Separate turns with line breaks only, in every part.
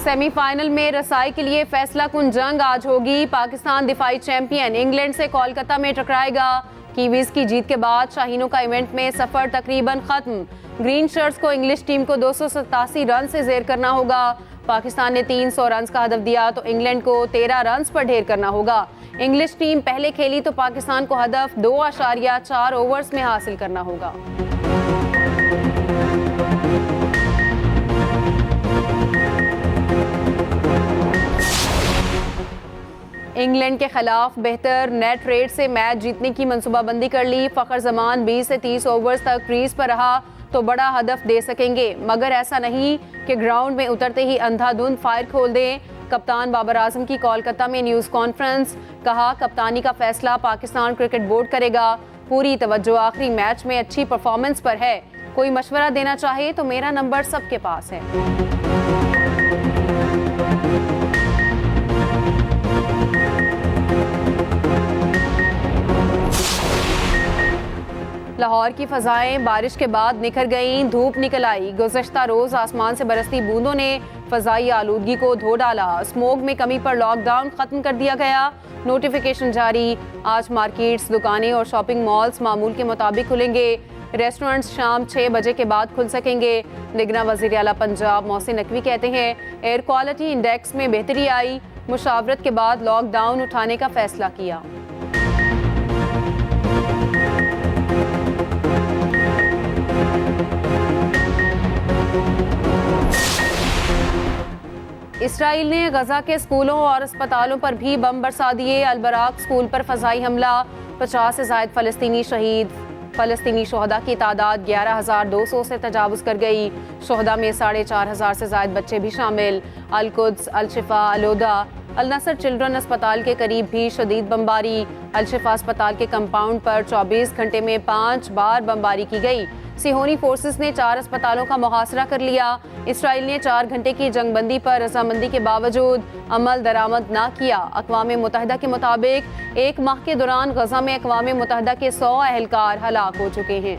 Semifinal में रसाई के लिए फैसला कुन जंग आज होगी। पाकिस्तान दिफाई चैंपियन इंग्लैंड से कोलकाता में टकराएगा। कीवीज की जीत के बाद शाहीनों का इवेंट में सफर तकरीबन खत्म। ग्रीन शर्ट्स को इंग्लिश टीम को 287 रन से जेर करना होगा। पाकिस्तान ने 300 रन का हदफ दिया तो इंग्लैंड को 13 रन पर ढेर करना होगा। इंग्लिश टीम पहले खेली तो पाकिस्तान को हदफ 2.4 ओवर्स में हासिल करना होगा। इंग्लैंड के खिलाफ बेहतर नेट रेट से मैच जीतने की मंसूबाबंदी कर ली। फखर जमान 20 से 30 ओवर्स तक क्रीज पर रहा तो बड़ा हदफ दे सकेंगे, मगर ऐसा नहीं कि ग्राउंड में उतरते ही अंधाधुंध फायर खोल दें। कप्तान बाबर आजम की कोलकाता में न्यूज़ कॉन्फ्रेंस, कहा कप्तानी का फैसला पाकिस्तान क्रिकेट बोर्ड करेगा। पूरी तवज्जो आखिरी मैच में अच्छी परफॉर्मेंस पर है। कोई मशवरा देना चाहे तो मेरा नंबर सबके पास है। लाहौर की फजाएं बारिश के बाद निखर गईं, धूप निकल आई। गुज़श्ता रोज आसमान से बरसती बूंदों ने फजाई आलूदगी को धो डाला। स्मोक में कमी पर लॉकडाउन खत्म कर दिया गया। नोटिफिकेशन जारी। आज मार्केट्स, दुकानें और शॉपिंग मॉल्स मामूल के मुताबिक खुलेंगे। रेस्टोरेंट्स शाम 6 बजे के बाद खुल सकेंगे। निगरान वज़ीर आला पंजाब मोहसिन नकवी कहते हैं एयर क्वालिटी इंडेक्स में बेहतरी आई। मुशावरत के बाद लॉकडाउन उठाने का फैसला किया। इसराइल ने गजा के स्कूलों और अस्पतालों पर भी बम बरसा दिए। अलबराक स्कूल पर फजाई हमला, 50 से ज़ायद फ़लस्तीनी शहीद। फ़लस्तीनी शोहदा की तादाद 11,200 से तजावुज़ कर गई। शोहदा में 4,500 से ज़ायद बच्चे भी शामिल। अल-कुद्स, अल-शिफा, अल-उदा, अल-नसर चिल्ड्रन अस्पताल के करीब भी शदीद बमबारी। अल-शिफा अस्पताल के कंपाउंड पर 24 घंटे में 5 बार बमबारी की गई। सिहोनी फोर्सेस ने 4 अस्पतालों का मुहासरा कर लिया। इसराइल ने 4 घंटे की जंगबंदी पर रजामंदी के बावजूद अमल दरामद ना किया। अक़वाम मुत्तहिदा के मुताबिक 1 माह के दौरान गजा में अक़वाम मुत्तहिदा के 100 अहलकार हलाक हो चुके हैं।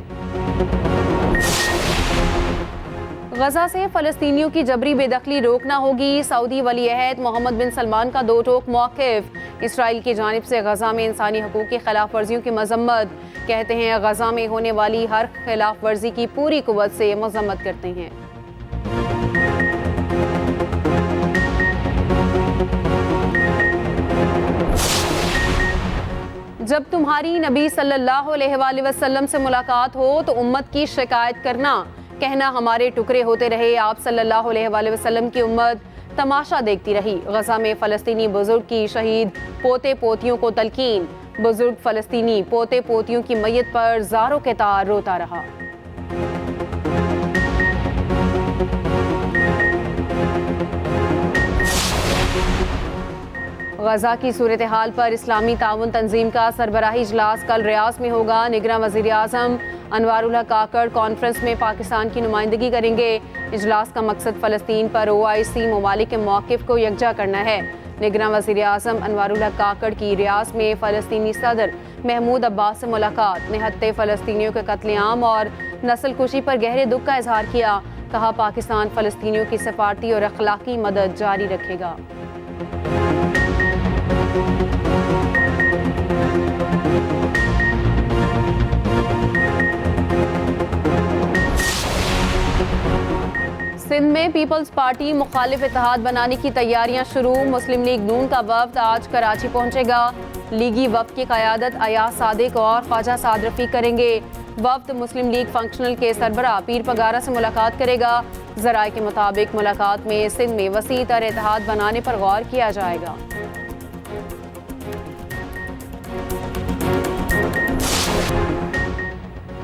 गजा से फ़लस्तीनियों की जबरी बेदखली रोकना होगी। सऊदी वली अहद मोहम्मद बिन सलमान का 2 टोक मौक़िफ़। इसराइल की जानिब से गजा में इंसानी हकूक़ की खिलाफ वर्जियों की मजम्मत। कहते हैं गजा में होने वाली हर खिलाफ वर्जी की पूरी कुव्वत से मजम्मत करते हैं। जब तुम्हारी नबी सल्लल्लाहु अलैहि वसल्लम से मुलाकात हो तो उम्मत की शिकायत करना, कहना हमारे टुकड़े होते रहे। आप सल्लल्लाहु अलैहि वसल्लम की उम्मत तमाशा देखती रही। गजा में फ़लस्तीनी बुजुर्ग की शहीद पोते पोतियों को तलकीन। बुजुर्ग फ़लस्तीनी पोते पोतियों की मैयत पर ज़ारों के तार रोता रहा। गजा की सूरत हाल पर इस्लामी ताउन तंजीम का सरबराही इजलास कल रियाज में होगा। निगरान वज़ीर आज़म अनवारुल हक काकड़ कॉन्फ्रेंस में पाकिस्तान की नुमाइंदगी करेंगे। इजलास का मकसद फ़लस्तीन पर OIC ममालिक के मौक़िफ़ को यकजा करना है। निगरान वज़ीर आज़म अनवारुल हक काकड़ की रियाज में फ़लस्तीनी सदर महमूद अब्बास से मुलाकात। निहत्ते फ़लस्तीनियों के कत्लेआम और नस्ल कुशी पर गहरे दुख का इजहार किया। कहा पाकिस्तान फ़लस्तीनियों की सफारती और अखलाकी मदद जारी रखेगा। सिंध में पीपल्स पार्टी मुखालिफ इत्तेहाद बनाने की तैयारियां शुरू। मुस्लिम लीग नून का वफ्द आज कराची पहुंचेगा। लीगी वफ्द की क़यादत अयाज सादिक और ख्वाजा साद रफ़ीक करेंगे। वफ्द मुस्लिम लीग फंक्शनल के सरबराह पीर पगारा से मुलाकात करेगा। ज़राए के मुताबिक मुलाकात में सिंध में वसी तर इत्तेहाद बनाने पर गौर किया जाएगा।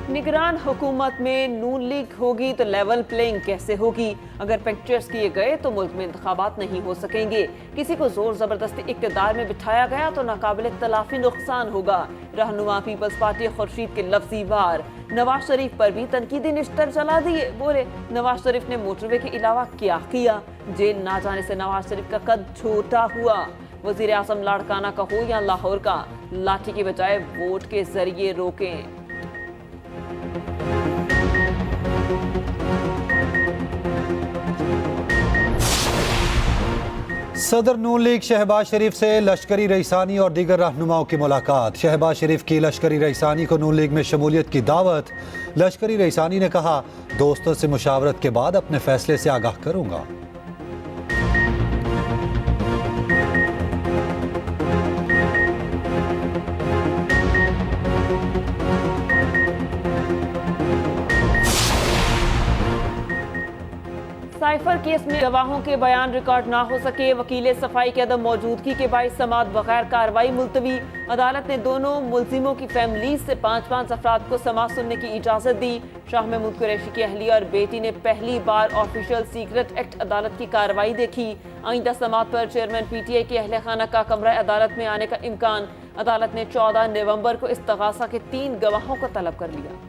निगरान हुकूमत में नून लीग होगी तो लेवल प्लेइंग कैसे होगी? अगर पिक्चर्स किए गए तो मुल्क में इंतखाबात नहीं हो सकेंगे। किसी को जोर जबरदस्ती इक़्तिदार में बिठाया गया तो नाकाबिल तलाफी नुकसान होगा। रहनुमा पीपल्स पार्टी खुर्शीद के लफ्जी वार। नवाज शरीफ पर भी तनकीदी निश्तर चला दिए। बोले नवाज शरीफ ने मोटरवे के अलावा क्या किया? जेल ना जाने से नवाज शरीफ का कद छोटा हुआ। वजीर आजम लाड़काना का हो या लाहौर का, लाठी की बजाय वोट के जरिए रोकें।
सदर नून लीग शहबाज शरीफ से लश्करी रईसानी और दीगर रहनुमाओं की मुलाकात। शहबाज शरीफ की लश्करी रईसानी को नून लीग में शमूलियत की दावत। लश्करी रईसानी ने कहा, दोस्तों से मुशावरत के बाद अपने फैसले से आगाह करूंगा।
साइफर केस में गवाहों के बयान रिकॉर्ड ना हो सके, वकील सफाई की अदम मौजूदगी के बाइस समाअत बगैर कार्रवाई मुलतवी। अदालत ने दोनों मुलजिमों की फैमिलीज से 5-5 अफराद को समाअत सुनने की इजाज़त दी। शाह महमूद कुरैशी की अहलिया और बेटी ने पहली बार ऑफिशियल सीक्रेट एक्ट अदालत की कार्रवाई देखी। आइंदा समाअत पर चेयरमैन PTI के अहले खाना का कमरा अदालत में आने का इम्कान। अदालत ने 14 नवंबर को इस्तगासा के 3 गवाहों को तलब कर लिया।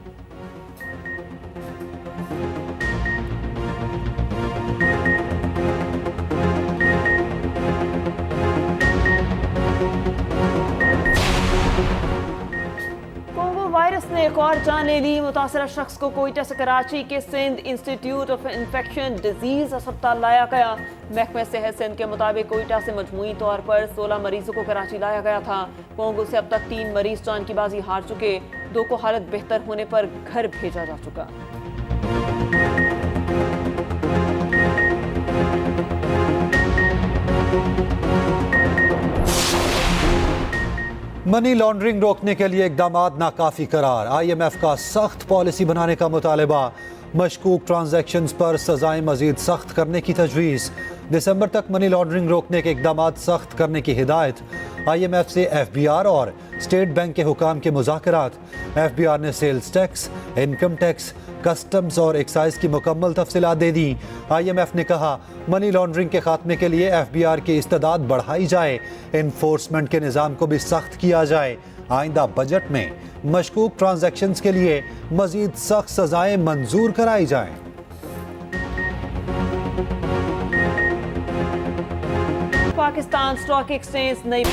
कोंगो वायरस ने एक और जान ले ली। मुतासरा शख्स को कोयटा से कराची के Sindh Institute of Infection Disease अस्पताल लाया गया। महकमे सेहत सिंध के मुताबिक कोयटा से मजमूई तौर पर 16 मरीजों को कराची लाया गया था। कोंगो से अब तक 3 मरीज जान की बाजी हार चुके, 2 को हालत बेहतर होने पर घर भेजा जा चुका।
मनी लॉन्ड्रिंग रोकने के लिए इकदामात नाकाफी करार। IMF का सख्त पॉलिसी बनाने का मुतालबा। मशकूक ट्रांजैक्शंस पर सजाएं मजीद सख्त करने की तजवीज़। दिसंबर तक मनी लॉन्ड्रिंग रोकने के इकदामात सख्त करने की हिदायत। IMF से FBR और स्टेट बैंक के हुकाम के मुज़ाकरात। FBR ने sales tax, income tax, customs और एक्साइज की मुकम्मल तफसीलात दे दी। IMF ने कहा, मनी लॉन्ड्रिंग के खात्मे के लिए FBR की इस्तेदाद बढ़ाई जाए, इन्फोर्समेंट के निज़ाम को भी सख्त किया जाए। आइंदा बजट में मशकूक ट्रांजैक्शंस के लिए मजीद सख्त सजाएं मंजूर कराई जाएं।
पाकिस्तान स्टॉक एक्सचेंज नई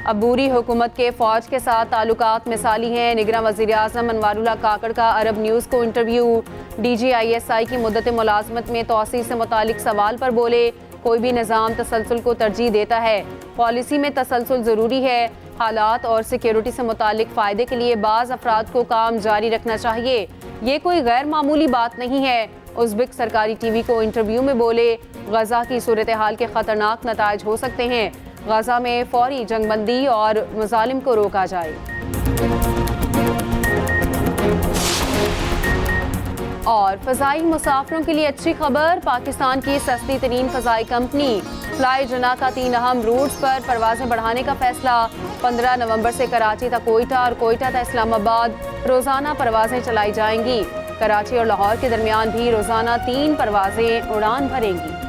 अबूरी हुकूमत के फौज के साथ ताल्लुकात मिसाली हैं। निगरान वज़ीर आज़म अनवारुल्लाह काकड़ का अरब न्यूज़ को इंटरव्यू। DGISI की मुद्दत मुलाजमत में तोसी से मुतालिक सवाल पर बोले, कोई भी निज़ाम तसलसल को तरजीह देता है, पॉलिसी में तसलसल ज़रूरी है। हालात और सिक्योरिटी से मुतालिक फ़ायदे के लिए बाज़ अफराद को काम जारी रखना चाहिए, ये कोई गैर मामूली बात नहीं है। उज़्बेक सरकारी TV को इंटरव्यू में बोले, गजा की सूरत हाल के ख़तरनाक नताइज हो सकते हैं, गजा में फौरी जंगबंदी और मज़ालिम को रोका जाए। और फ़ज़ाई मुसाफिरों के लिए अच्छी खबर, पाकिस्तान की सस्ती तरीन फ़ज़ाई कंपनी फ्लाई जना का 3 अहम रूट्स पर परवाज़ें बढ़ाने का फैसला। 15 नवंबर से कराची तक कोयटा और कोयटा तक इस्लामाबाद रोज़ाना परवाज़ें चलाई जाएंगी। कराची और लाहौर के दरमियान भी रोज़ाना 3 परवाज़ें उड़ान भरेंगी।